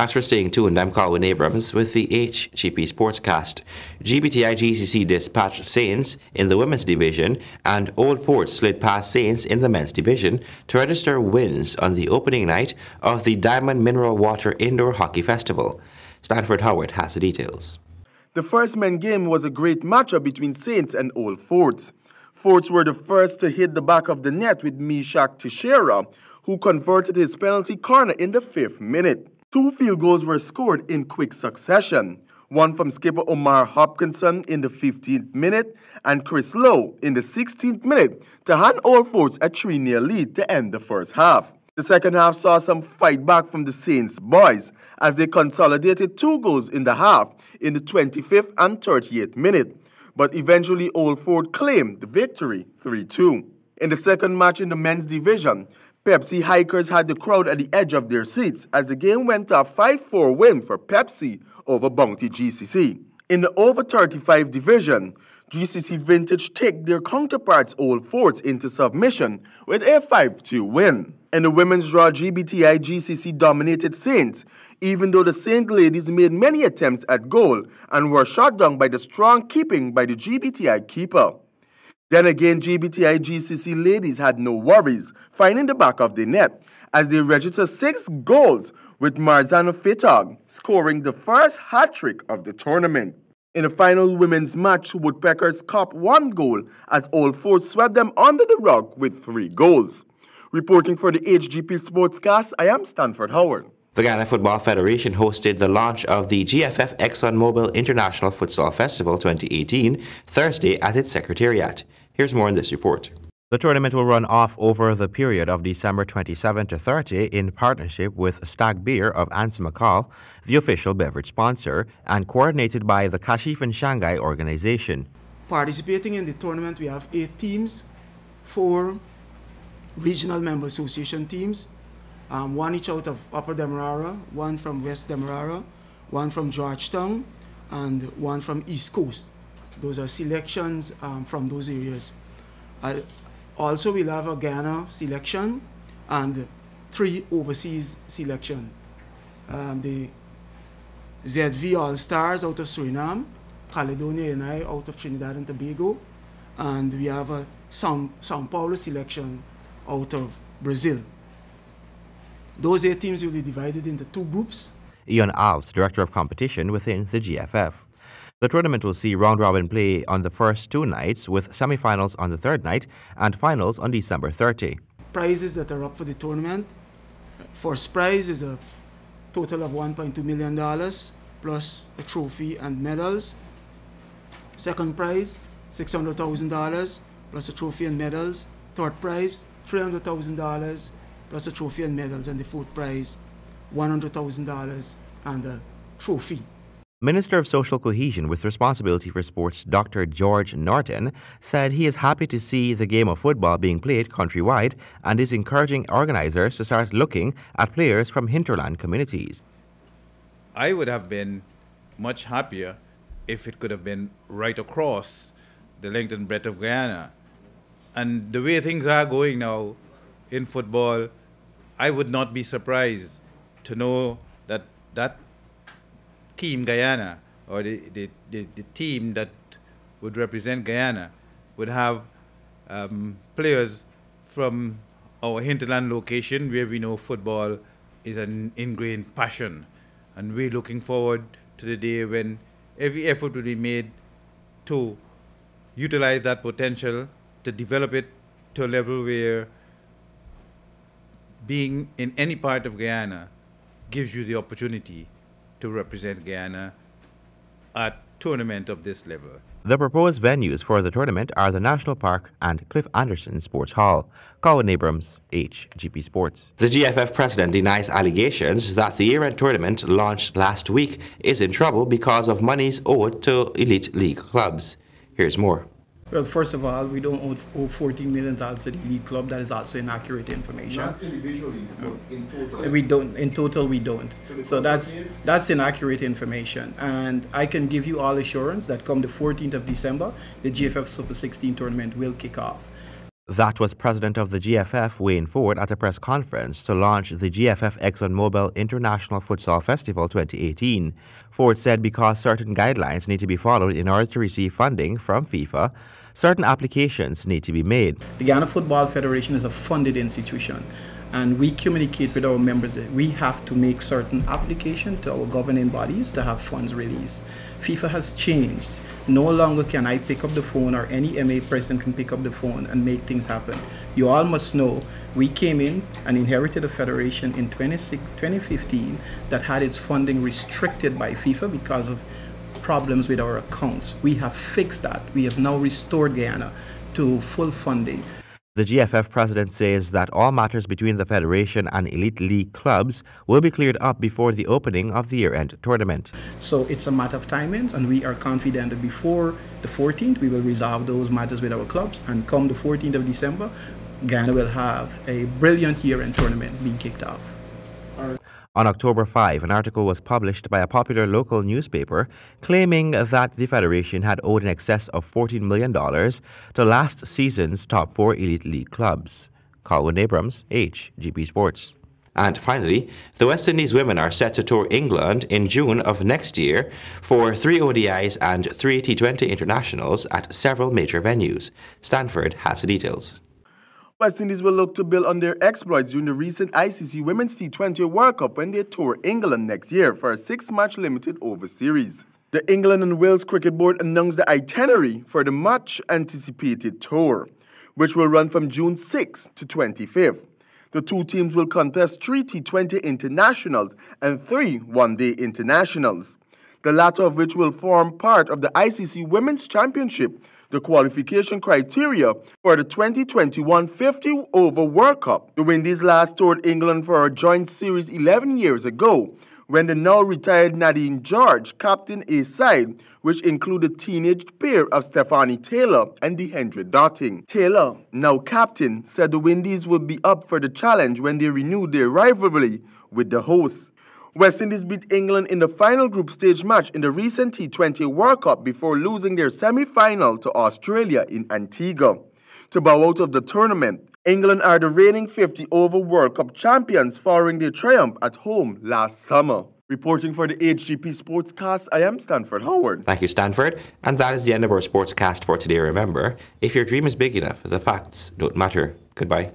Thanks for staying tuned. I'm Colin Abrams with the HGP Sportscast. Hgptv GCC dispatched Saints in the women's division, and Old Fort slid past Saints in the men's division to register wins on the opening night of the Diamond Mineral Water Indoor Hockey Festival. Stanford Howard has the details. The first men game was a great matchup between Saints and Old Forts. Forts were the first to hit the back of the net with Meshach Teixeira, who converted his penalty corner in the 5th minute. 2 field goals were scored in quick succession, one from skipper Omar Hopkinson in the 15th minute and Chris Lowe in the 16th minute to hand Old Forts a 3-0 lead to end the first half. The second half saw some fight back from the Saints boys as they consolidated 2 goals in the half in the 25th and 38th minute, but eventually Old Fort claimed the victory 3-2. In the second match in the men's division, Pepsi Hikers had the crowd at the edge of their seats as the game went to a 5-4 win for Pepsi over Bounty GCC. In the over 35 division, GCC Vintage take their counterparts Old Forts into submission with a 5-2 win. In the women's draw, Hgptv GCC dominated Saints, even though the Saint ladies made many attempts at goal and were shot down by the strong keeping by the Hgptv keeper. Then again, Hgptv GCC ladies had no worries finding the back of the net as they registered 6 goals, with Marzano Fitag scoring the first hat-trick of the tournament. In the final women's match, Woodpeckers copped 1 goal as Old Forts swept them under the rug with 3 goals. Reporting for the HGP Sportscast, I am Stanford Howard. The Guyana Football Federation hosted the launch of the GFF ExxonMobil International Futsal Festival 2018 Thursday at its secretariat. Here's more in this report. The tournament will run off over the period of December 27 to 30 in partnership with Stag Beer of Anse McCall, the official beverage sponsor, and coordinated by the Kashif and Shanghai organization. Participating in the tournament, we have 8 teams, 4 regional member association teams, 1 each out of Upper Demerara, 1 from West Demerara, 1 from Georgetown, and 1 from East Coast. Those are selections from those areas. Also, we'll have a Guyana selection and 3 overseas selection. The ZV All-Stars out of Suriname, Caledonia and I out of Trinidad and Tobago, and we have a São Paulo selection out of Brazil. Those 8 teams will be divided into 2 groups. Ian Alves, Director of Competition within the GFF. The tournament will see round-robin play on the first 2 nights, with semi-finals on the 3rd night and finals on December 30. Prizes that are up for the tournament. First prize is a total of $1.2 million plus a trophy and medals. Second prize, $600,000 plus a trophy and medals. Third prize, $300,000 plus a trophy and medals. And the 4th prize, $100,000 and a trophy. Minister of Social Cohesion with responsibility for sports, Dr. George Norton, said he is happy to see the game of football being played countrywide and is encouraging organizers to start looking at players from hinterland communities. I would have been much happier if it could have been right across the length and breadth of Guyana. And the way things are going now in football, I would not be surprised to know that that Team Guyana, or the team that would represent Guyana, would have players from our hinterland location where we know football is an ingrained passion. And we're looking forward to the day when every effort will be made to utilize that potential, to develop it to a level where being in any part of Guyana gives you the opportunity to represent Guyana at tournament of this level. The proposed venues for the tournament are the National Park and Cliff Anderson Sports Hall. Colin Abrams, HGP Sports. The GFF president denies allegations that the year-end tournament launched last week is in trouble because of monies owed to elite league clubs. Here's more. Well, first of all, we don't owe $14 million to the league club. That is also inaccurate information. Not individually, but in total. We don't. In total, we don't. So that's inaccurate information. And I can give you all assurance that come the 14th of December, the GFF Super 16 tournament will kick off. That was President of the GFF, Wayne Ford, at a press conference to launch the GFF ExxonMobil International Futsal Festival 2018. Ford said because certain guidelines need to be followed in order to receive funding from FIFA, certain applications need to be made. The Ghana Football Federation is a funded institution, and we communicate with our members that we have to make certain applications to our governing bodies to have funds released. FIFA has changed. No longer can I pick up the phone, or any MA president can pick up the phone and make things happen. You all must know we came in and inherited a federation in 2015 that had its funding restricted by FIFA because of problems with our accounts. We have fixed that. We have now restored Guyana to full funding. The GFF president says that all matters between the Federation and Elite League clubs will be cleared up before the opening of the year-end tournament. So it's a matter of timing, and we are confident that before the 14th we will resolve those matters with our clubs, and come the 14th of December, Ghana will have a brilliant year-end tournament being kicked off. On October 5, an article was published by a popular local newspaper claiming that the Federation had owed in excess of $14 million to last season's top 4 Elite League clubs. Colwyn Abrams, HGP Sports. And finally, the West Indies women are set to tour England in June of next year for 3 ODIs and 3 T20 internationals at several major venues. Stanford has the details. West Indies will look to build on their exploits during the recent ICC Women's T20 World Cup when they tour England next year for a 6-match limited over series. The England and Wales Cricket Board announced the itinerary for the much-anticipated tour, which will run from June 6th to 25th. The two teams will contest 3 T20 internationals and 3 one-day internationals, the latter of which will form part of the ICC Women's Championship, the qualification criteria for the 2021 50-over World Cup. The Windies last toured England for a joint series 11 years ago, when the now-retired Nadine George captained a side which included teenage pair of Stephanie Taylor and DeHendra Dotting. Taylor, now captain, said the Windies would be up for the challenge when they renewed their rivalry with the hosts. West Indies beat England in the final group stage match in the recent T20 World Cup before losing their semi-final to Australia in Antigua. To bow out of the tournament, England are the reigning 50-over World Cup champions following their triumph at home last summer. Reporting for the HGP Sportscast, I am Stanford Howard. Thank you, Stanford. And that is the end of our Sportscast for today. Remember, if your dream is big enough, the facts don't matter. Goodbye.